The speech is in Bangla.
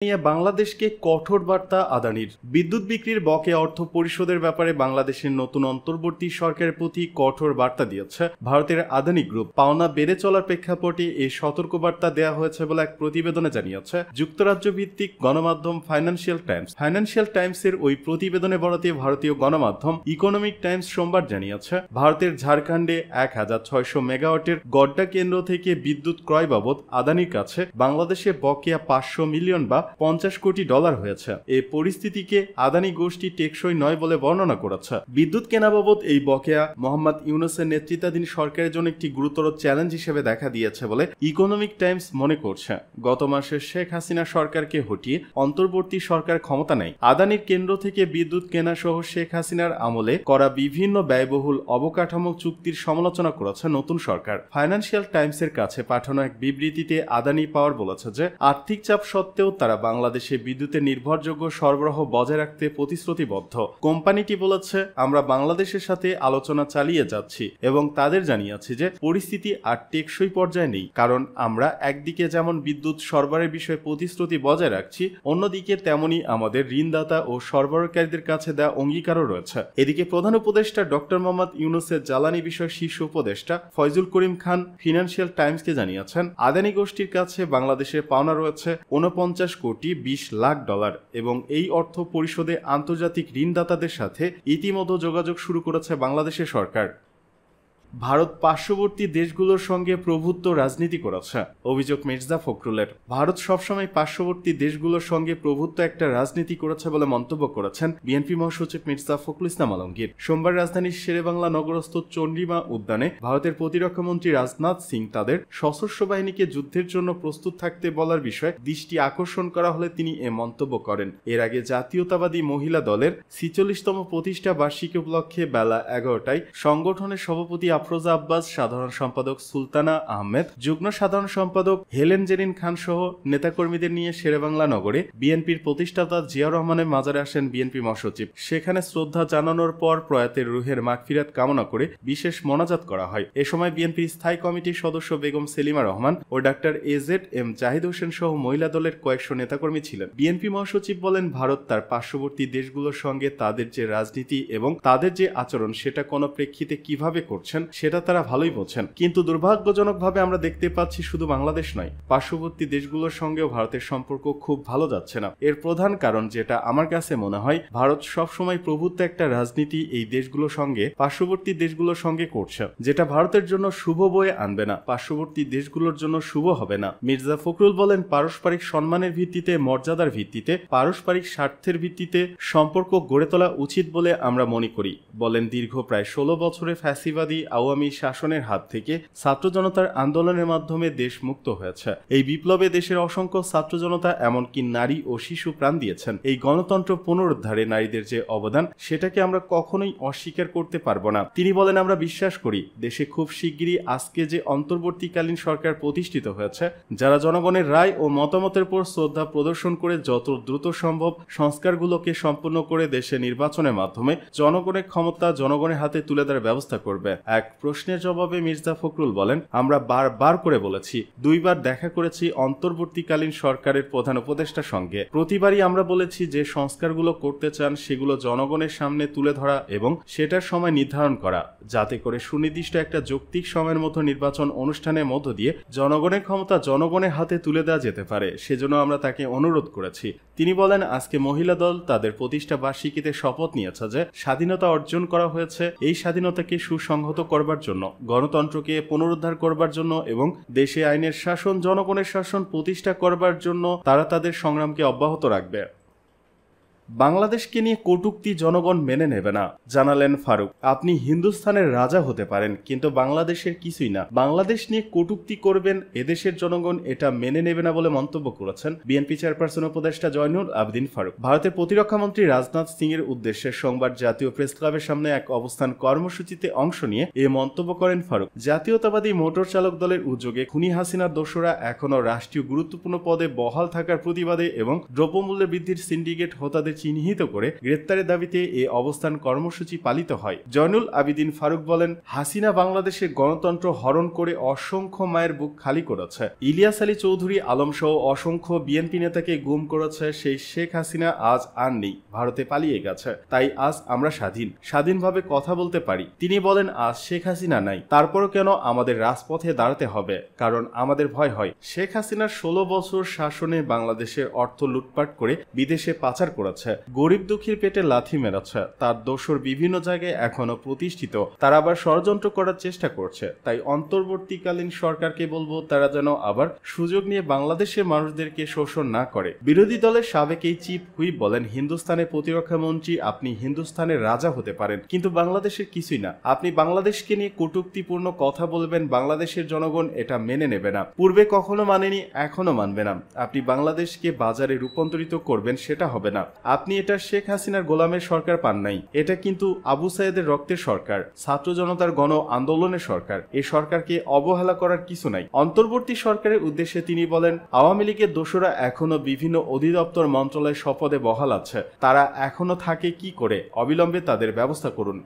নিয়ে বাংলাদেশকে কঠোর বার্তা আদানির। বিদ্যুৎ বিক্রির বকেয়া অর্থ পরিশোধের ব্যাপারে বাংলাদেশের নতুন অন্তর্বর্তী সরকারের প্রতি কঠোর বার্তা দিয়েছে ভারতের আদানি গ্রুপ। পাওনা বেড়ে চলার প্রেক্ষাপটে এই সতর্কবার্তা দেওয়া হয়েছে বলে এক প্রতিবেদনে জানিয়েছে যুক্তরাজ্য ভিত্তিক গণমাধ্যম ফাইন্যান্সিয়াল টাইমস। ফাইন্যান্সিয়াল টাইমসের ওই প্রতিবেদনে বরাতে ভারতীয় গণমাধ্যম ইকোনমিক টাইমস সোমবার জানিয়েছে ভারতের ঝাড়খণ্ডে 1600 মেগাওয়াটের গড্ডা কেন্দ্র থেকে বিদ্যুৎ ক্রয় বাবদ আদানির কাছে বাংলাদেশে বকেয়া 500 মিলিয়ন বা $50 কোটি হয়েছে। এই পরিস্থিতিকে আদানি গোষ্ঠী টেকসই নয় বলে বর্ণনা করেছে। বিদ্যুৎ কেনা বাবদ এই বকেয়া মোহাম্মদ ইউনূসের নেতৃত্বাধীন সরকারের জন্য একটি গুরুতর চ্যালেঞ্জ হিসেবে দেখা দিয়েছে বলে ইকোনমিক টাইমস মনে করছে। গত মাসে শেখ হাসিনা সরকারকে হটিয়ে অন্তর্বর্তী সরকার ক্ষমতা নেয়। আদানির কেন্দ্র থেকে বিদ্যুৎ কেনা সহ শেখ হাসিনার আমলে করা বিভিন্ন ব্যয়বহুল অবকাঠামো চুক্তির সমালোচনা করেছে নতুন সরকার। ফাইন্যান্সিয়াল টাইমসের কাছে পাঠানো এক বিবৃতিতে আদানি পাওয়ার বলেছে যে আর্থিক চাপ সত্ত্বেও তারা বাংলাদেশে বিদ্যুতের নির্ভরযোগ্য সরবরাহ বজায় রাখতে প্রতিশ্রুতিবদ্ধ। কোম্পানিটি বলেছে, আমরা বাংলাদেশের সাথে আলোচনা চালিয়ে যাচ্ছি এবং তাদের জানিয়েছি যে পরিস্থিতি আর টেকসই পর্যায়ে নেই, কারণ আমরা একদিকে যেমন বিদ্যুৎ সরবরাহের বিষয়ে প্রতিশ্রুতি বজায় রাখছি, অন্যদিকে তেমনি আমাদের ঋণদাতা ও সরবরাহকারীদের কাছে দেওয়া অঙ্গীকারও রয়েছে। এদিকে প্রধান উপদেষ্টা ডক্টর মোহাম্মদ ইউনূসের জ্বালানি বিষয়ক শীর্ষ উপদেষ্টা ফয়জুল করিম খান ফিনান্সিয়াল টাইমসকে জানিয়েছেন আদানি গোষ্ঠীর কাছে বাংলাদেশের পাওনা রয়েছে $49.20 কোটি এবং এই অর্থ পরিশোধে আন্তর্জাতিক ঋণদাতাদের সাথে ইতিমধ্যে যোগাযোগ শুরু করেছে বাংলাদেশের সরকার। ভারত পার্শ্ববর্তী দেশগুলোর সঙ্গে প্রভুত্ব রাজনীতি করেছে, অভিযোগ মির্জা ফখরুলের। ভারত সবসময় পার্শ্ববর্তী দেশগুলোর সঙ্গে প্রভুত্ব একটা রাজনীতি করেছে বলে মন্তব্য করেছেন বিএনপি মহাসচিব মির্জা ফখরুল ইসলাম আলমগীর। সোমবার রাজধানীর শেরেবাংলা নগরস্থ চন্ডিমা উদ্যানে ভারতের প্রতিরক্ষামন্ত্রী রাজনাথ সিং তাদের সশস্ত্র বাহিনীকে যুদ্ধের জন্য প্রস্তুত থাকতে বলার বিষয়ে দৃষ্টি আকর্ষণ করা হলে তিনি এ মন্তব্য করেন। এর আগে জাতীয়তাবাদী মহিলা দলের 46তম প্রতিষ্ঠা বার্ষিকী উপলক্ষে বেলা 11টায় সংগঠনের সভাপতি আফরোজা আব্বাস, সাধারণ সম্পাদক সুলতানা আহমেদ, যুগ্ম সাধারণ সম্পাদক হেলেন জেরিন খান সহ নেতাকর্মীদের নিয়ে শেরেবাংলা নগরে বিএনপির প্রতিষ্ঠাতা জিয়াউর রহমানের মাজারে আসেন বিএনপি মহাসচিব। সেখানে শ্রদ্ধা জানানোর পর প্রয়াতের রুহের মাগফিরাত কামনা করে বিশেষ মোনাজাত করা হয়। এ সময় বিএনপির স্থায়ী কমিটির সদস্য বেগম সেলিমা রহমান ও ডাক্তার AZ-M জাহিদ হোসেন সহ মহিলা দলের কয়েকশো নেতাকর্মী ছিলেন। বিএনপি মহাসচিব বলেন, ভারত তার পার্শ্ববর্তী দেশগুলোর সঙ্গে তাদের যে রাজনীতি এবং তাদের যে আচরণ সেটা কোনো প্রেক্ষিতে কিভাবে করছেন সেটা তারা ভালোই বোঝেন, কিন্তু দুর্ভাগ্যজনকভাবে আমরা দেখতে পাচ্ছি শুধু বাংলাদেশ নয়, পার্শ্ববর্তী দেশগুলোর সঙ্গেও ভারতের সম্পর্ক খুব ভালো যাচ্ছে না। এর প্রধান কারণ যেটা আমার কাছে মনে হয়, ভারত সবসময় প্রভুত্ব একটা রাজনীতি এই দেশগুলোর সঙ্গে পার্শ্ববর্তী দেশগুলোর সঙ্গে করছে, যেটা ভারতের জন্য শুভ বয়ে আনবে না, পার্শ্ববর্তী দেশগুলোর জন্য শুভ হবে না। মির্জা ফখরুল বলেন, পারস্পরিক সম্মানের ভিত্তিতে, মর্যাদার ভিত্তিতে, পারস্পরিক স্বার্থের ভিত্তিতে সম্পর্ক গড়ে তোলা উচিত বলে আমরা মনে করি। বলেন, দীর্ঘ প্রায় 16 বছরে ফ্যাসিবাদী আওয়ামী শাসনের হাত থেকে ছাত্র জনতার আন্দোলনের মাধ্যমে দেশ মুক্ত হয়েছে। এই বিপ্লবে দেশের অসংখ্য ছাত্র জনতা এমনকি নারী ও শিশু প্রাণ দিয়েছেন। এই গণতন্ত্র পুনরুদ্ধারে নারীদের যে অবদান সেটাকে আমরা কখনোই অস্বীকার করতে পারবো না। তিনি বলেন, আমরা বিশ্বাস করি দেশে খুব শিগগিরই আজকে যে অন্তর্বর্তীকালীন সরকার প্রতিষ্ঠিত হয়েছে, যারা জনগণের রায় ও মতামতের উপর শ্রদ্ধা প্রদর্শন করে যত দ্রুত সম্ভব সংস্কারগুলোকে সম্পন্ন করে দেশে নির্বাচনের মাধ্যমে জনগণের ক্ষমতা জনগণের হাতে তুলে দেওয়ার ব্যবস্থা করবে। এক প্রশ্নের জবাবে মির্জা ফখরুল বলেন, আমরা বারবার করে বলেছি, 2 বার দেখা করেছি অন্তর্বর্তীকালীন সরকারের প্রধান উপদেষ্টার সঙ্গে। প্রতিবারই আমরা বলেছি যে সংস্কারগুলো করতে চান সেগুলো জনগণের সামনে তুলে ধরা এবং সেটার সময় নির্ধারণ করা, যাতে করে সুনির্দিষ্ট একটা যৌক্তিক সময়ের মতো নির্বাচন অনুষ্ঠানের মধ্য দিয়ে জনগণের ক্ষমতা জনগণের হাতে তুলে দেওয়া যেতে পারে। সেজন্য আমরা তাকে অনুরোধ করেছি। তিনি বলেন, আজকে মহিলা দল তাদের প্রতিষ্ঠা বার্ষিকীতে শপথ নিয়েছে যে স্বাধীনতা অর্জন করা হয়েছে এই স্বাধীনতাকে সুসংহত করবার জন্য, গণতন্ত্রকে পুনরুদ্ধার করবার জন্য এবং দেশে আইনের শাসন জনগণের শাসন প্রতিষ্ঠা করবার জন্য তারা তাদের সংগ্রামকে অব্যাহত রাখবে। বাংলাদেশকে নিয়ে কটূক্তি জনগণ মেনে নেবে না, জানালেন ফারুক। আপনি হিন্দুস্তানের রাজা হতে পারেন, কিন্তু বাংলাদেশের কিছুই না। বাংলাদেশ নিয়ে কটূক্তি করবেন, এদেশের জনগণ এটা মেনে নেবে না বলে মন্তব্য করেছেন বিএনপি চেয়ারপারসন উপদেষ্টা জয়নুল আবেদিন ফারুক। ভারতের প্রতিরক্ষামন্ত্রী রাজনাথ সিং এর উদ্দেশ্যে সোমবার জাতীয় প্রেস ক্লাবের সামনে এক অবস্থান কর্মসূচিতে অংশ নিয়ে এ মন্তব্য করেন ফারুক। জাতীয়তাবাদী মোটর চালক দলের উদ্যোগে খুনি হাসিনার দোসররা এখনও রাষ্ট্রীয় গুরুত্বপূর্ণ পদে বহাল থাকার প্রতিবাদে এবং দ্রব্যমূল্য বৃদ্ধির সিন্ডিকেট হোতাদের চিহ্নিত করে গ্রেপ্তারের দাবিতে এ অবস্থান কর্মসূচি পালিত হয়। জয়নুল আবিদিন ফারুক বলেন, হাসিনা বাংলাদেশে গণতন্ত্র হরণ করে অসংখ্য মায়ের বুক খালি করেছে। ইলিয়াস আলী চৌধুরী আলম সহ অসংখ্য বিএনপি নেতাকে গুম করেছে। সেই শেখ হাসিনা আজ আর নেই, ভারতে পালিয়ে গেছে। তাই আজ আমরা স্বাধীনভাবে কথা বলতে পারি। তিনি বলেন, আজ শেখ হাসিনা নাই, তারপরও কেন আমাদের রাজপথে দাঁড়াতে হবে? কারণ আমাদের ভয় হয়। শেখ হাসিনার 16 বছর শাসনে বাংলাদেশের অর্থ লুটপাট করে বিদেশে পাচার করেছে, গরিব দুঃখীর পেটে লাথি মেরেছে। তার দোসর বিভিন্ন জায়গায় এখনো প্রতিষ্ঠিত, তারা আবার ষড়যন্ত্র করার চেষ্টা করছে। তাই অন্তর্বর্তীকালীন সরকারকে বলবো, তারা যেন আবার সুযোগ নিয়ে বাংলাদেশের মানুষদেরকে শোষণ না করে। বিরোধী দলের সাবেক এই চিফ হুইপ বলেন, হিন্দুস্তানের প্রতিরক্ষা মন্ত্রী, আপনি হিন্দুস্তানের রাজা হতে পারেন, কিন্তু বাংলাদেশের কিছুই না। আপনি বাংলাদেশকে নিয়ে কটূক্তিপূর্ণ কথা বলবেন, বাংলাদেশের জনগণ এটা মেনে নেবে না। পূর্বে কখনো মানেনি, এখনো মানবে না। আপনি বাংলাদেশকে বাজারে রূপান্তরিত করবেন, সেটা হবে না। আপনি এটা শেখ হাসিনার গোলামের সরকার পান নাই, এটা কিন্তু আবু সাইদের রক্তের সরকার, ছাত্র জনতার গণ আন্দোলনের সরকার। এই সরকারকে অবহেলা করার কিছু নাই। অন্তর্বর্তী সরকারের উদ্দেশ্যে তিনি বলেন, আওয়ামী লীগের দোসরা এখনো বিভিন্ন অধিদপ্তর মন্ত্রণালয় শপথে বহাল আছে। তারা এখনো থাকে কি করে? অবিলম্বে তাদের ব্যবস্থা করুন।